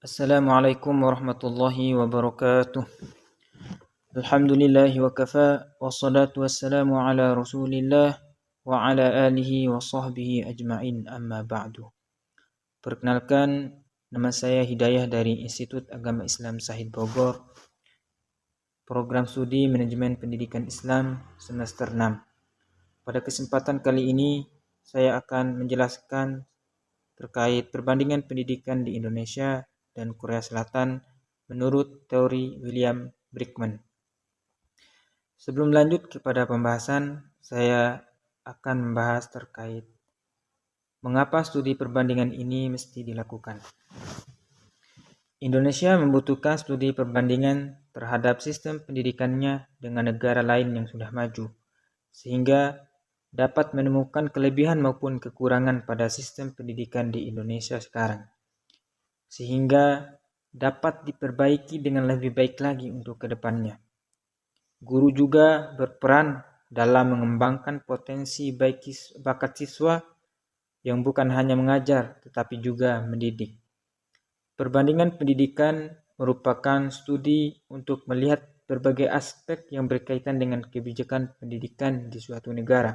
Assalamualaikum warahmatullahi wabarakatuh. Alhamdulillahi wa kafa, wassalatu wassalamu ala rasulillah wa ala alihi wa sahbihi ajma'in, amma ba'du. Perkenalkan, nama saya Hidayah dari Institut Agama Islam Syahid Bogor, Program Studi Manajemen Pendidikan Islam semester 6. Pada kesempatan kali ini, saya akan menjelaskan terkait perbandingan pendidikan di Indonesia dan Korea Selatan menurut teori William Brickman. Sebelum lanjut kepada pembahasan, saya akan membahas terkait mengapa studi perbandingan ini mesti dilakukan. Indonesia membutuhkan studi perbandingan terhadap sistem pendidikannya dengan negara lain yang sudah maju, sehingga dapat menemukan kelebihan maupun kekurangan pada sistem pendidikan di Indonesia sekarang, sehingga dapat diperbaiki dengan lebih baik lagi untuk kedepannya. Guru juga berperan dalam mengembangkan potensi bakat siswa yang bukan hanya mengajar, tetapi juga mendidik. Perbandingan pendidikan merupakan studi untuk melihat berbagai aspek yang berkaitan dengan kebijakan pendidikan di suatu negara.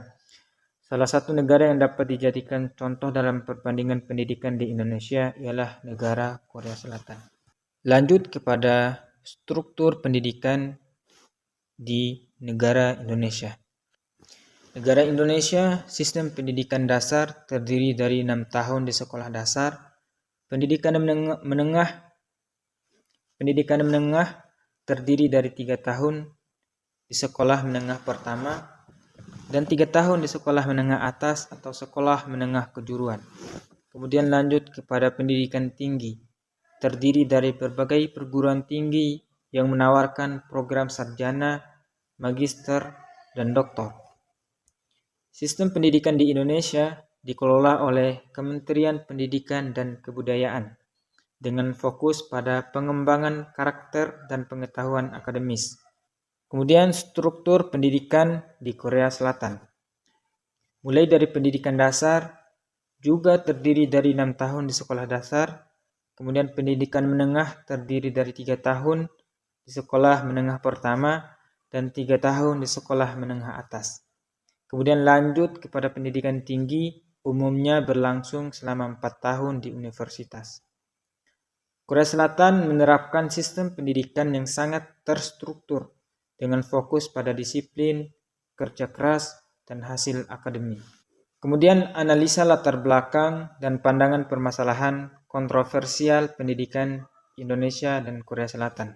Salah satu negara yang dapat dijadikan contoh dalam perbandingan pendidikan di Indonesia ialah negara Korea Selatan. Lanjut kepada struktur pendidikan di negara Indonesia. Negara Indonesia, sistem pendidikan dasar terdiri dari 6 tahun di sekolah dasar, pendidikan menengah terdiri dari 3 tahun di sekolah menengah pertama dan 3 tahun di sekolah menengah atas atau sekolah menengah kejuruan. Kemudian lanjut kepada pendidikan tinggi, terdiri dari berbagai perguruan tinggi yang menawarkan program sarjana, magister, dan doktor. Sistem pendidikan di Indonesia dikelola oleh Kementerian Pendidikan dan Kebudayaan dengan fokus pada pengembangan karakter dan pengetahuan akademis. Kemudian struktur pendidikan di Korea Selatan. Mulai dari pendidikan dasar juga terdiri dari 6 tahun di sekolah dasar, kemudian pendidikan menengah terdiri dari 3 tahun di sekolah menengah pertama dan 3 tahun di sekolah menengah atas. Kemudian lanjut kepada pendidikan tinggi, umumnya berlangsung selama 4 tahun di universitas. Korea Selatan menerapkan sistem pendidikan yang sangat terstruktur dengan fokus pada disiplin, kerja keras, dan hasil akademik. Kemudian analisa latar belakang dan pandangan permasalahan kontroversial pendidikan Indonesia dan Korea Selatan.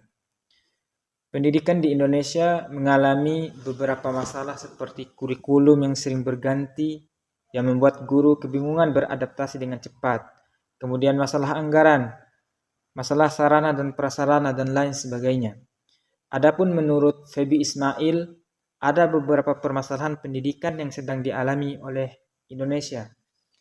Pendidikan di Indonesia mengalami beberapa masalah seperti kurikulum yang sering berganti yang membuat guru kebingungan beradaptasi dengan cepat. Kemudian masalah anggaran, masalah sarana dan prasarana dan lain sebagainya. Adapun menurut Febi Ismail, ada beberapa permasalahan pendidikan yang sedang dialami oleh Indonesia.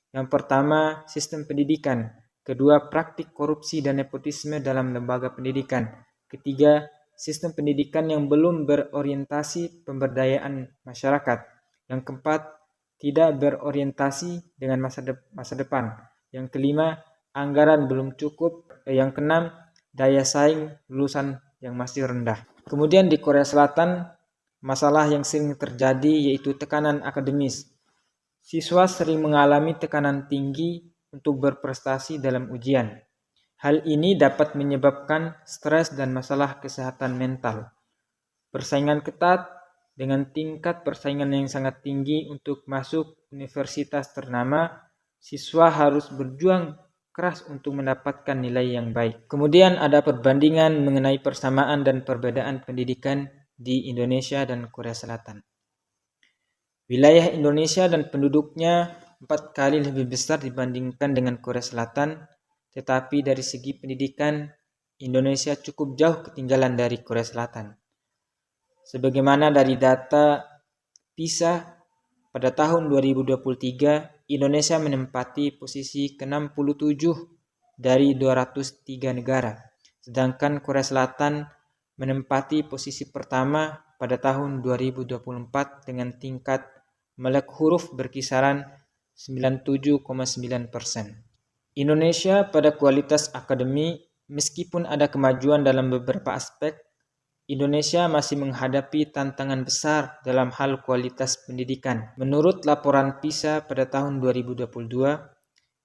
Yang pertama, sistem pendidikan. Kedua, praktik korupsi dan nepotisme dalam lembaga pendidikan. Ketiga, sistem pendidikan yang belum berorientasi pemberdayaan masyarakat. Yang keempat, tidak berorientasi dengan masa depan. Yang kelima, anggaran belum cukup. Yang keenam, daya saing lulusan yang masih rendah. Kemudian di Korea Selatan, masalah yang sering terjadi yaitu tekanan akademis. Siswa sering mengalami tekanan tinggi untuk berprestasi dalam ujian. Hal ini dapat menyebabkan stres dan masalah kesehatan mental. Persaingan ketat dengan tingkat persaingan yang sangat tinggi untuk masuk universitas ternama, siswa harus berjuang keras untuk mendapatkan nilai yang baik. Kemudian ada perbandingan mengenai persamaan dan perbedaan pendidikan di Indonesia dan Korea Selatan. Wilayah Indonesia dan penduduknya 4 kali lebih besar dibandingkan dengan Korea Selatan, tetapi dari segi pendidikan, Indonesia cukup jauh ketinggalan dari Korea Selatan. Sebagaimana dari data PISA, pada tahun 2023, Indonesia menempati posisi ke-67 dari 203 negara, sedangkan Korea Selatan menempati posisi pertama pada tahun 2024 dengan tingkat melek huruf berkisaran 97,9%. Indonesia pada kualitas akademik meskipun ada kemajuan dalam beberapa aspek, Indonesia masih menghadapi tantangan besar dalam hal kualitas pendidikan. Menurut laporan PISA pada tahun 2022,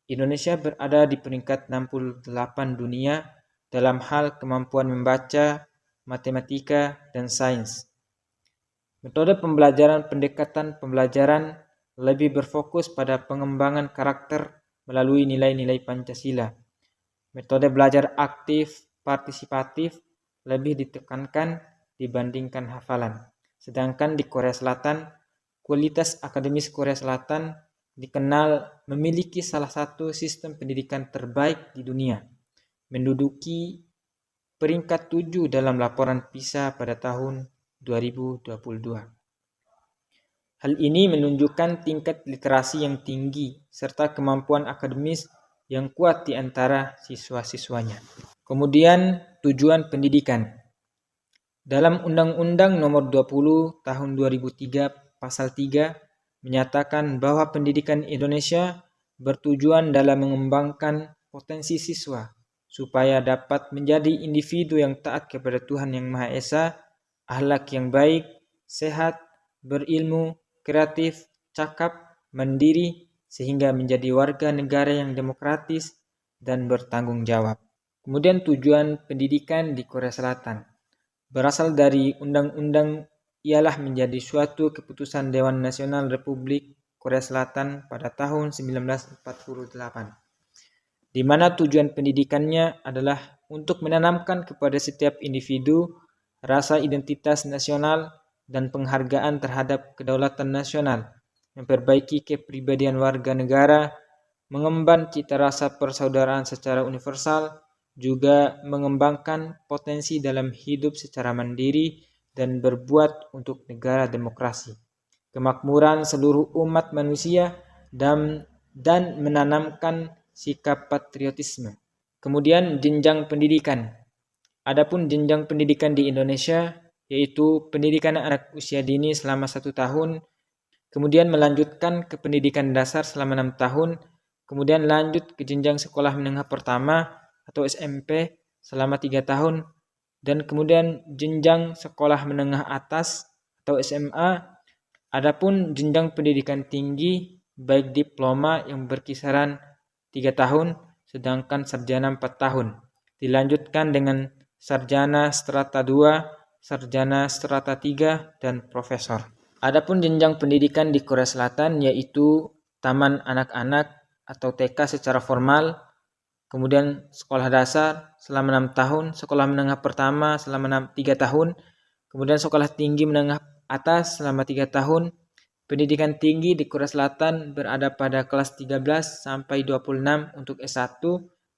Indonesia berada di peringkat 68 dunia dalam hal kemampuan membaca, matematika, dan sains. Metode pembelajaran pendekatan pembelajaran lebih berfokus pada pengembangan karakter melalui nilai-nilai Pancasila. Metode belajar aktif, partisipatif lebih ditekankan dibandingkan hafalan. Sedangkan di Korea Selatan, kualitas akademis Korea Selatan dikenal memiliki salah satu sistem pendidikan terbaik di dunia, menduduki peringkat 7 dalam laporan PISA pada tahun 2022. Hal ini menunjukkan tingkat literasi yang tinggi serta kemampuan akademis yang kuat di antara siswa-siswanya. Kemudian tujuan pendidikan. Dalam Undang-Undang Nomor 20 Tahun 2003 Pasal 3 menyatakan bahwa pendidikan Indonesia bertujuan dalam mengembangkan potensi siswa supaya dapat menjadi individu yang taat kepada Tuhan Yang Maha Esa, akhlak yang baik, sehat, berilmu, kreatif, cakap, mandiri, sehingga menjadi warga negara yang demokratis dan bertanggung jawab. Kemudian tujuan pendidikan di Korea Selatan berasal dari undang-undang ialah menjadi suatu keputusan Dewan Nasional Republik Korea Selatan pada tahun 1948, di mana tujuan pendidikannya adalah untuk menanamkan kepada setiap individu rasa identitas nasional dan penghargaan terhadap kedaulatan nasional, memperbaiki kepribadian warga negara, mengemban cita rasa persaudaraan secara universal, juga mengembangkan potensi dalam hidup secara mandiri dan berbuat untuk negara demokrasi, kemakmuran seluruh umat manusia, dan menanamkan sikap patriotisme. Kemudian jenjang pendidikan. Adapun jenjang pendidikan di Indonesia yaitu pendidikan anak usia dini selama 1 tahun, kemudian melanjutkan ke pendidikan dasar selama 6 tahun, kemudian lanjut ke jenjang sekolah menengah pertama atau SMP selama 3 tahun, dan kemudian jenjang sekolah menengah atas atau SMA. Adapun jenjang pendidikan tinggi baik diploma yang berkisaran 3 tahun, sedangkan sarjana 4 tahun. Dilanjutkan dengan sarjana strata 2, sarjana strata 3, dan profesor. Adapun jenjang pendidikan di Korea Selatan yaitu taman anak-anak atau TK secara formal, kemudian sekolah dasar selama 6 tahun, sekolah menengah pertama selama 3 tahun, kemudian sekolah tinggi menengah atas selama 3 tahun. Pendidikan tinggi di Korea Selatan berada pada kelas 13 sampai 26 untuk S1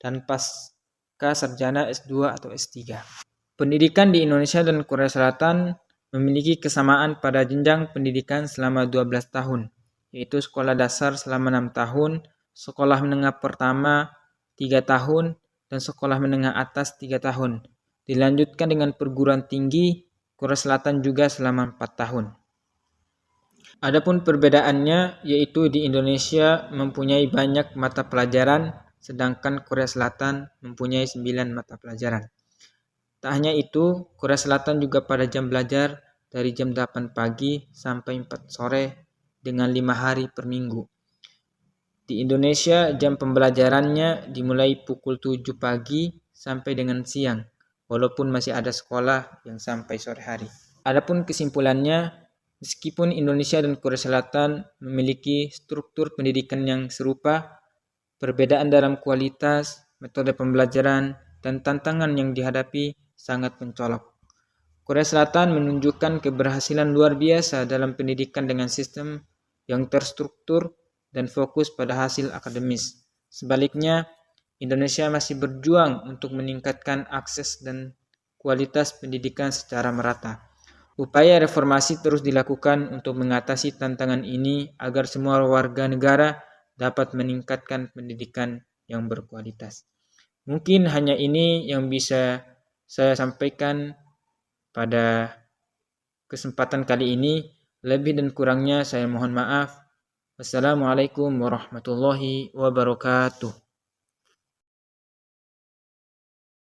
dan pasca sarjana S2 atau S3. Pendidikan di Indonesia dan Korea Selatan memiliki kesamaan pada jenjang pendidikan selama 12 tahun, yaitu sekolah dasar selama 6 tahun, sekolah menengah pertama 3 tahun, dan sekolah menengah atas 3 tahun. Dilanjutkan dengan perguruan tinggi Korea Selatan juga selama 4 tahun. Adapun perbedaannya yaitu di Indonesia mempunyai banyak mata pelajaran, sedangkan Korea Selatan mempunyai 9 mata pelajaran. Tak hanya itu, Korea Selatan juga pada jam belajar dari jam 8 pagi sampai 4 sore dengan 5 hari per minggu. Di Indonesia, jam pembelajarannya dimulai pukul 7 pagi sampai dengan siang, walaupun masih ada sekolah yang sampai sore hari. Adapun kesimpulannya, meskipun Indonesia dan Korea Selatan memiliki struktur pendidikan yang serupa, perbedaan dalam kualitas, metode pembelajaran, dan tantangan yang dihadapi sangat mencolok. Korea Selatan menunjukkan keberhasilan luar biasa dalam pendidikan dengan sistem yang terstruktur dan fokus pada hasil akademis. Sebaliknya, Indonesia masih berjuang untuk meningkatkan akses dan kualitas pendidikan secara merata. Upaya reformasi terus dilakukan untuk mengatasi tantangan ini agar semua warga negara dapat meningkatkan pendidikan yang berkualitas. Mungkin hanya ini yang bisa saya sampaikan pada kesempatan kali ini. Lebih dan kurangnya saya mohon maaf. Wassalamualaikum warahmatullahi wabarakatuh.